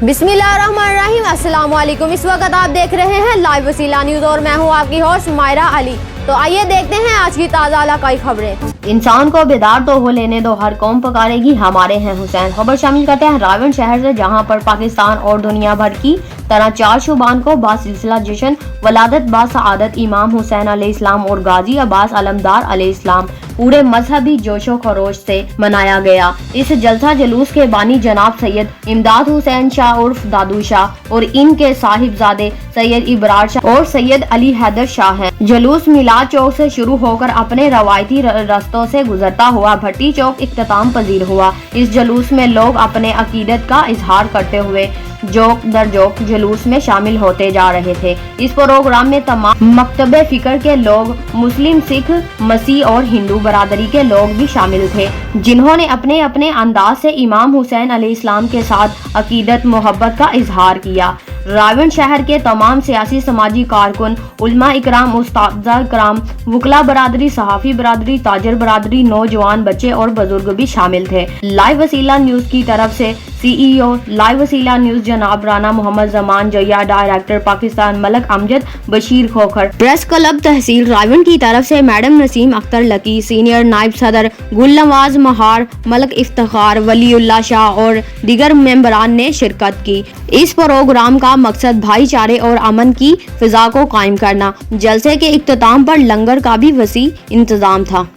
बिस्मिल्लाहिर्रहमानिर्रहीम, अस्सलाम वालेकुम। इस वक्त आप देख रहे हैं लाइव वसीला न्यूज़ और मैं हूं आपकी होस्ट मायरा अली। तो आइए देखते हैं आज की ताज़ा इलाकाई खबरें। इंसान को बेदार तो हो लेने दो, हर कौम पकारेगी, हमारे हैं हुसैन। खबर शामिल करते हैं रावण शहर से, जहां पर पाकिस्तान और दुनिया भर की तरह 4 शुबान को बासिलसिला जश्न वलादत बासआदत इमाम हुसैन अलैहिस्सलाम और गाजी अब्बास अलमदार अलैहिस्सलाम पूरे मजहबी जोशो खरोश से मनाया गया। इस जलसा जुलूस के बानी जनाब सैयद इमदाद हुसैन शाह उर्फ दादू शाह और इनके साहिबजादे सैयद इबरार शाह और सैयद अली हैदर शाह हैं। जुलूस मिलाद चौक से शुरू होकर अपने रवायती रास्तों से गुजरता हुआ भट्टी चौक इख्तिताम पजीर हुआ। इस जुलूस में लोग अपने अकीदत का इजहार करते हुए जोक दर जोक जुलूस में शामिल होते जा रहे थे। इस प्रोग्राम में तमाम मकतबे फिक्र के लोग, मुस्लिम, सिख, मसीह और हिंदू बरादरी के लोग भी शामिल थे, जिन्होंने अपने अपने अंदाज से इमाम हुसैन अलैहिस्सलाम के साथ अकीदत मोहब्बत का इजहार किया। रावण शहर के तमाम सियासी समाजी कारकुन, उलमा इकराम, उस्तादा इकराम, वकला बरादरी, सहाफ़ी बरादरी, ताजर बरादरी, नौजवान, बच्चे और बुजुर्ग भी शामिल थे। लाइव वसीला न्यूज़ की तरफ से CEO लाइव वसीला न्यूज़ जनाब Rana Mohammad Zaman Jaya, director Pakistan Malik Amjad Bashir Khokhar, press club तहसील रावण की तरफ से madam Naseem Akhtar Lucky, senior नायब सदर गुल नवाज महार, मलक इफ्तिखार, वलीउल्लाह शाह और दीगर मेंबरान ने शिरकत की। इस प्रोग्राम का मकसद भाईचारे और अमन की फिजा को कायम करना। जलसे के इख्तिताम पर लंगर का भी वसी इंतजाम था।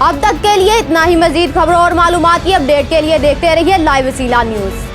अब तक के लिए इतना ही। मजीद खबरों और मालूमात की अपडेट के लिए देखते रहिए लाइव वसीला न्यूज़।